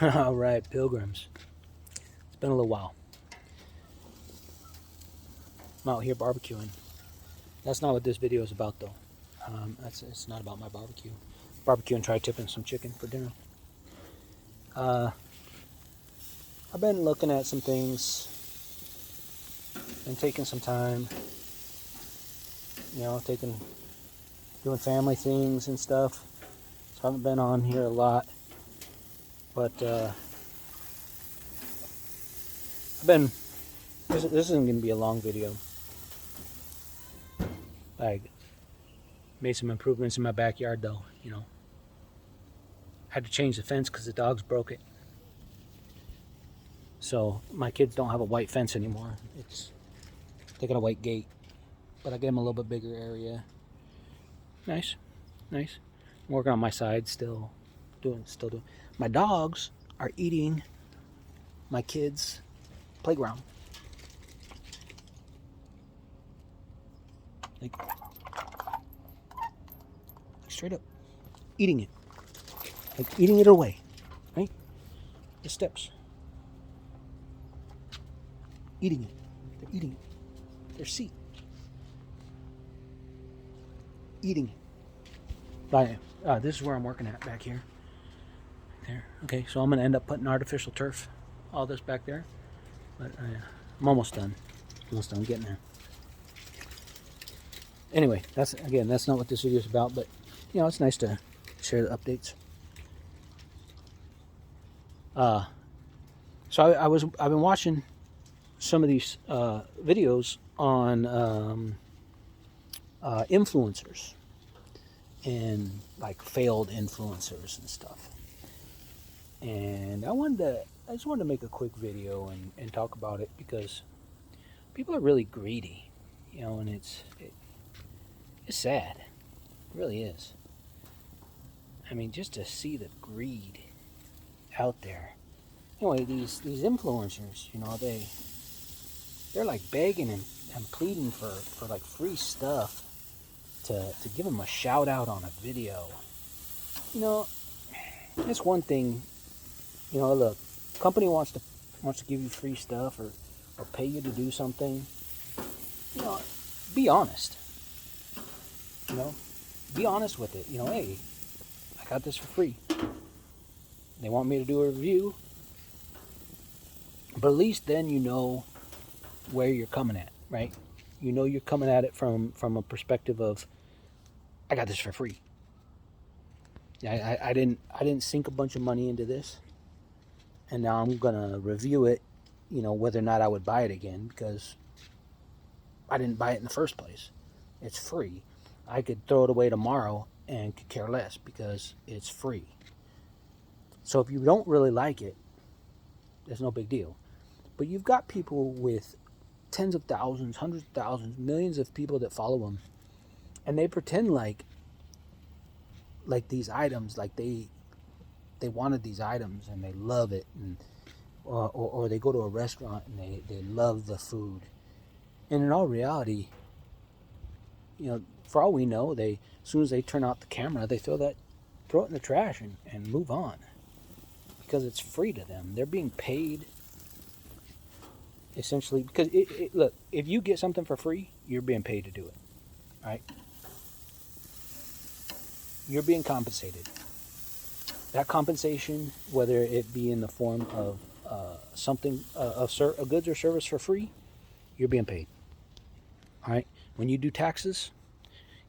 All right, pilgrims. It's been a little while. I'm out here barbecuing. That's not what this video is about, though. It's not about my barbecue. Barbecue and tri-tipping some chicken for dinner. Uh, I've been looking at some things and taking some time. Doing family things and stuff. So I haven't been on here a lot, but I've been. This isn't going to be a long video. I made some improvements in my backyard, though. Had to change the fence because the dogs broke it. So my kids don't have a white fence anymore. They got a white gate, but I gave them a little bit bigger area. Nice. I'm working on my side still. Doing. My dogs are eating my kids' playground. Like straight up eating it. Like eating it away. Right? The steps. Eating it. They're eating it. Their seat. Eating it. Right. This is where I'm working at back here. There. Okay, so I'm going to end up putting artificial turf. All this back there. But I'm almost done. Getting there. Anyway, that's not what this video is about, but it's nice to share the updates. So I've been watching some of these videos on influencers and like failed influencers and stuff. And I just wanted to make a quick video and talk about it because people are really greedy, and it's sad. It really is. I mean, just to see the greed out there. Anyway, these influencers, they're like begging and pleading for like free stuff to give them a shout out on a video. It's one thing, the company wants to give you free stuff or pay you to do something. Be honest. Be honest with it. Hey, I got this for free. They want me to do a review. But at least then you know where you're coming at, right? You're coming at it from a perspective of, I got this for free. I didn't sink a bunch of money into this, and now I'm gonna review it, whether or not I would buy it again because I didn't buy it in the first place. It's free. I could throw it away tomorrow and could care less because it's free. So if you don't really like it, there's no big deal. But you've got people with tens of thousands, hundreds of thousands, millions of people that follow them, and they pretend like these items, like they wanted these items and they love it, and or they go to a restaurant and they love the food. And in all reality, for all we know, as soon as they turn out the camera, they throw it in the trash and move on because it's free to them. They're being paid. Essentially, because look, if you get something for free, you're being paid to do it, right? You're being compensated. That compensation, whether it be in the form of something, a goods or service for free, you're being paid. All right. When you do taxes,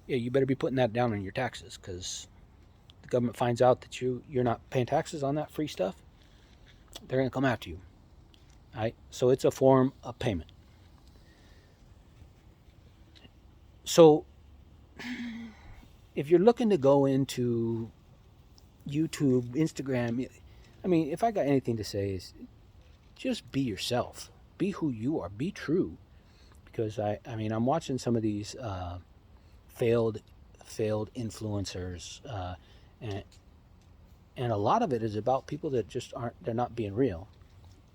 you better be putting that down on your taxes because the government finds out that you're not paying taxes on that free stuff. They're going to come after you. Right? So it's a form of payment. So if you're looking to go into YouTube, Instagram, if I got anything to say is just be yourself. Be who you are. Be true. Because I'm watching some of these failed influencers, and a lot of it is about people that just they're not being real.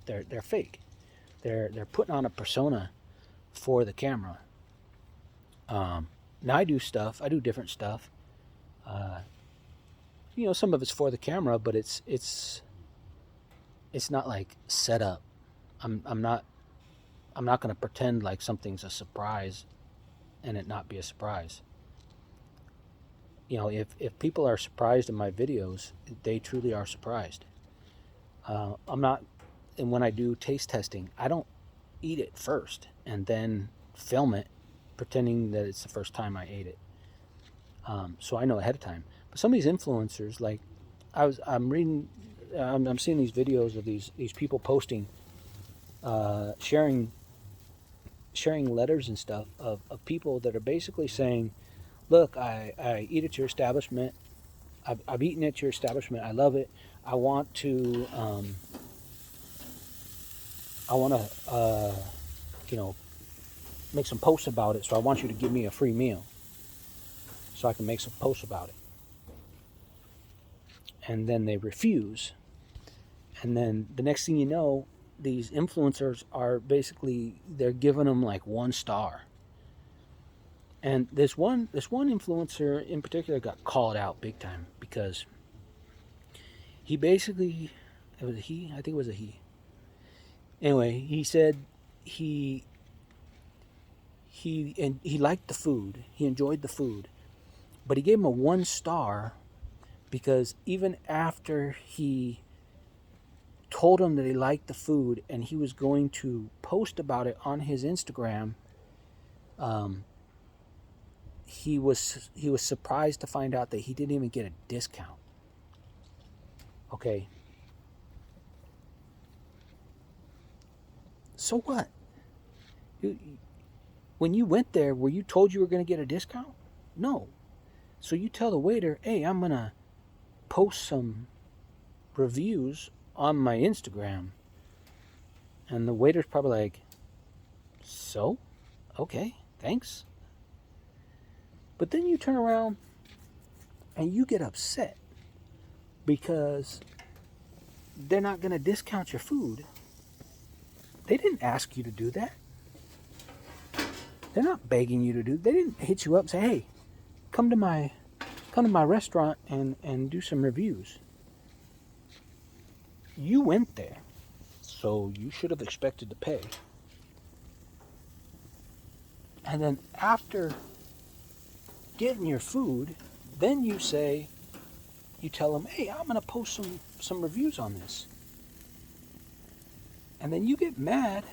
They're fake. They're putting on a persona for the camera. Now I do different stuff. Some of it's for the camera, but it's it's not like set up. I'm not going to pretend like something's a surprise and it not be a surprise. You know, if people are surprised in my videos, they truly are surprised. I'm not, and when I do taste testing, I don't eat it first and then film it, pretending that it's the first time I ate it. So I know ahead of time. But some of these influencers, like I'm reading, I'm seeing these videos of these people posting, sharing letters and stuff of people that are basically saying, look, I eat at your establishment. I've eaten at your establishment. I love it. I want to, you know, make some posts about it. So I want you to give me a free meal so I can make some posts about it. And then they refuse. And then the next thing you know, these influencers are basically, they're giving them like 1 star. And this one influencer in particular got called out big time because he basically, it was a he, I think it was a he. Anyway, he said he liked the food, he enjoyed the food, but he gave him a 1 star because even after he told him that he liked the food and he was going to post about it on his Instagram, he was surprised to find out that he didn't even get a discount. Okay. So what? When you went there, were you told you were going to get a discount? No. So you tell the waiter, hey, I'm going to post some reviews on my Instagram. And the waiter's probably like, so? Okay, thanks. But then you turn around and you get upset because they're not going to discount your food. They didn't ask you to do that. They're not begging you to do. They didn't hit you up and say, "Hey, come to my restaurant and do some reviews." You went there, so you should have expected to pay. And then after getting your food, then you tell them, "Hey, I'm going to post some reviews on this." And then you get mad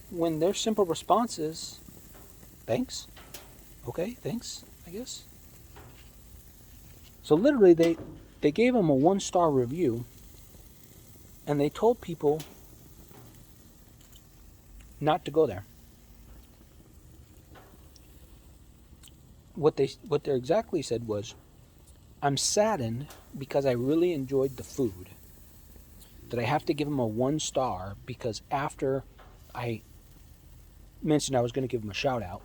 when their simple response is, thanks. Okay, thanks, I guess. So literally they gave him a 1 star review and they told people not to go there. What they exactly said was, I'm saddened because I really enjoyed the food, that I have to give him a 1 star because after I mentioned I was going to give him a shout out,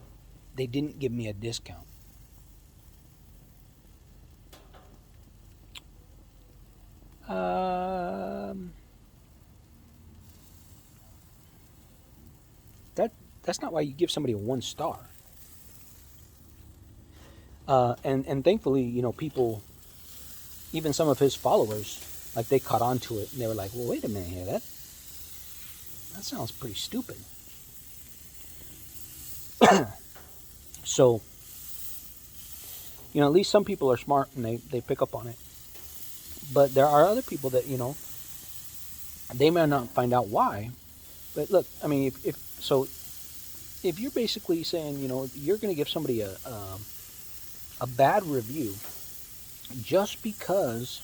they didn't give me a discount. That's not why you give somebody a 1 star. And thankfully, you know, people, even some of his followers, like they caught on to it and they were like, well, wait a minute here, that sounds pretty stupid. So, you know, at least some people are smart and they pick up on it. But there are other people that, you know, they may not find out why. But look, I mean, if you're basically saying, you know, you're going to give somebody a bad review just because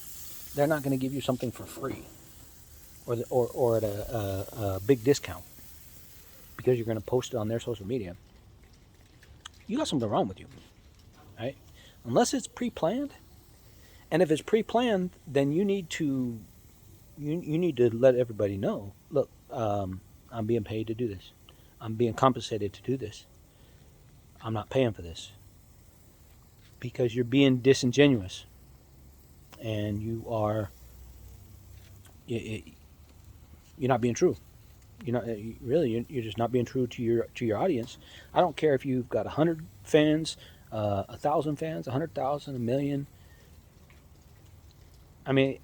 they're not going to give you something for free or at a big discount because you're going to post it on their social media, you got something wrong with you, right? Unless it's pre-planned. And if it's pre-planned, then you need to let everybody know, look, I'm being paid to do this. I'm being compensated to do this. I'm not paying for this. Because you're being disingenuous. And you're not being true. You're just not being true to your audience. I don't care if you've got 100 fans, 1,000 fans, 100,000, 1 million. I mean,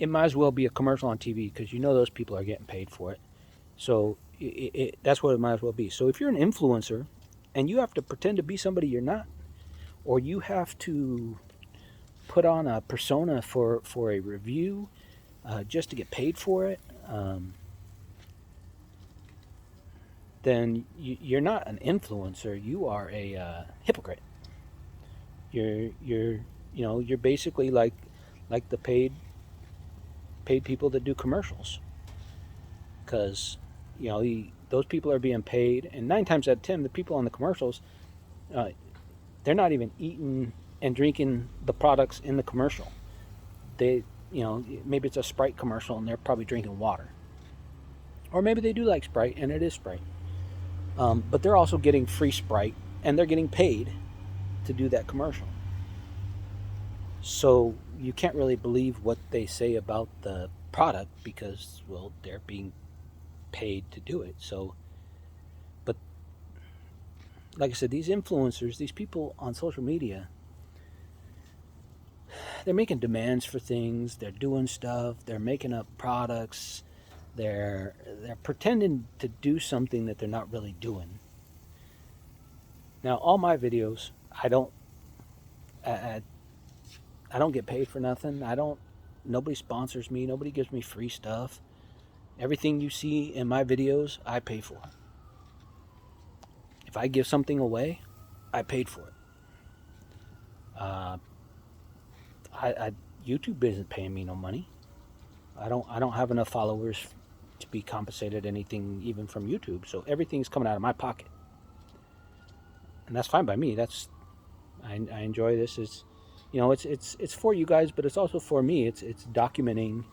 it might as well be a commercial on TV because you know those people are getting paid for it. So that's what it might as well be. So if you're an influencer and you have to pretend to be somebody you're not, or you have to put on a persona for a review just to get paid for it, then you're not an influencer. You are a hypocrite. You're basically like the paid people that do commercials, because those people are being paid, and 9 times out of 10, the people on the commercials, they're not even eating and drinking the products in the commercial. They, maybe it's a Sprite commercial and they're probably drinking water, or maybe they do like Sprite and it is Sprite, but they're also getting free Sprite and they're getting paid to do that commercial. So you can't really believe what they say about the product because, well, they're being paid to do it. So, but like I said, these influencers, these people on social media, they're making demands for things, they're doing stuff, they're making up products, they're pretending to do something that they're not really doing. Now, all my videos, I don't get paid for nothing. Nobody sponsors me, nobody gives me free stuff. Everything you see in my videos, I pay for. If I give something away, I paid for it. YouTube isn't paying me no money. I don't have enough followers to be compensated anything even from YouTube. So everything's coming out of my pocket, and that's fine by me. I enjoy this. It's for you guys, but it's also for me. It's documenting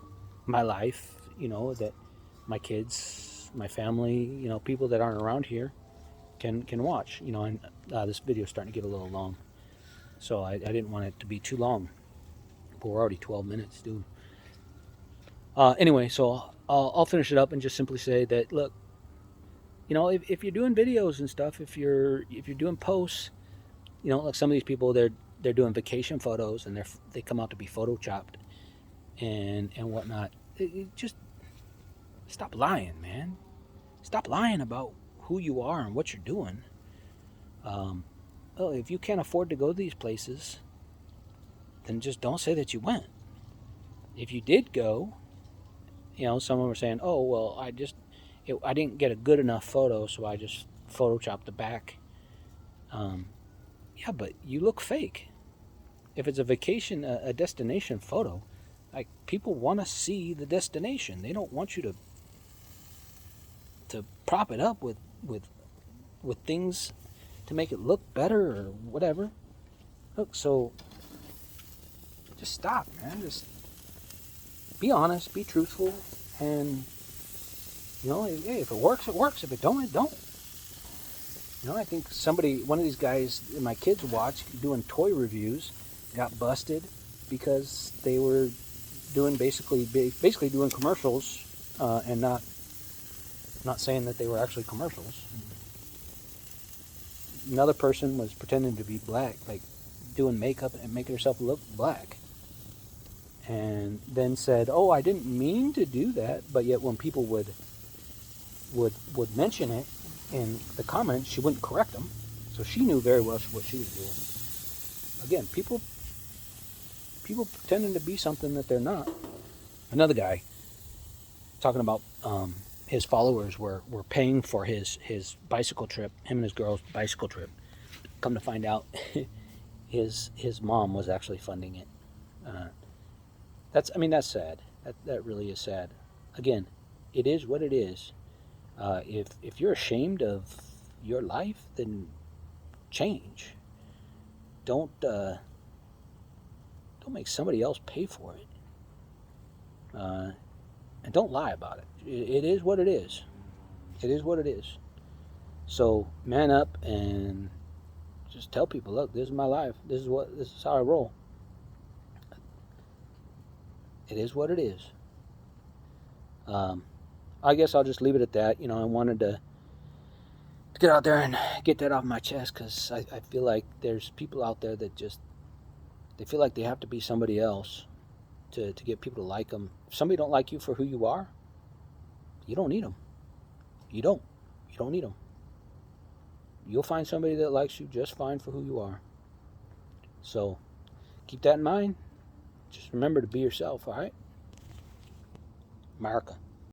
my life. That my kids, my family, people that aren't around here can watch. And this video is starting to get a little long, so I didn't want it to be too long. But we're already 12 minutes, dude. Anyway, so I'll finish it up and just simply say that, look, if you're doing videos and stuff, if you're doing posts, like some of these people, they're doing vacation photos and they come out to be photoshopped and whatnot. Just stop lying, man. Stop lying about who you are and what you're doing. If you can't afford to go to these places, then just don't say that you went. If you did go, someone were saying, oh, well, I didn't get a good enough photo, so I just photoshopped the back. Yeah, but you look fake. If it's a vacation, a destination photo, like, people want to see the destination. They don't want you to prop it up with things to make it look better or whatever. Look, so just stop, man. Just be honest, be truthful, and hey, if it works, it works. If it don't, it don't. I think one of these guys my kids watch doing toy reviews got busted because they were doing basically doing commercials and not saying that they were actually commercials. Another person was pretending to be black, like doing makeup and making herself look black, and then said, oh, I didn't mean to do that. But yet when people would mention it in the comments, she wouldn't correct them. So she knew very well what she was doing. Again, people pretending to be something that they're not. Another guy talking about his followers were paying for his bicycle trip, him and his girl's bicycle trip. Come to find out, his mom was actually funding it. That's sad. That really is sad. Again, it is what it is. If you're ashamed of your life, then change. Don't make somebody else pay for it. And don't lie about it. It is what it is. It is what it is. So man up and just tell people, look, this is my life. This is how I roll. It is what it is. I guess I'll just leave it at that. I wanted to get out there and get that off my chest, because I feel like there's people out there that they feel like they have to be somebody else to get people to like them. If somebody don't like you for who you are, you don't need them. You don't need them. You'll find somebody that likes you just fine for who you are. So keep that in mind. Just remember to be yourself, all right? America.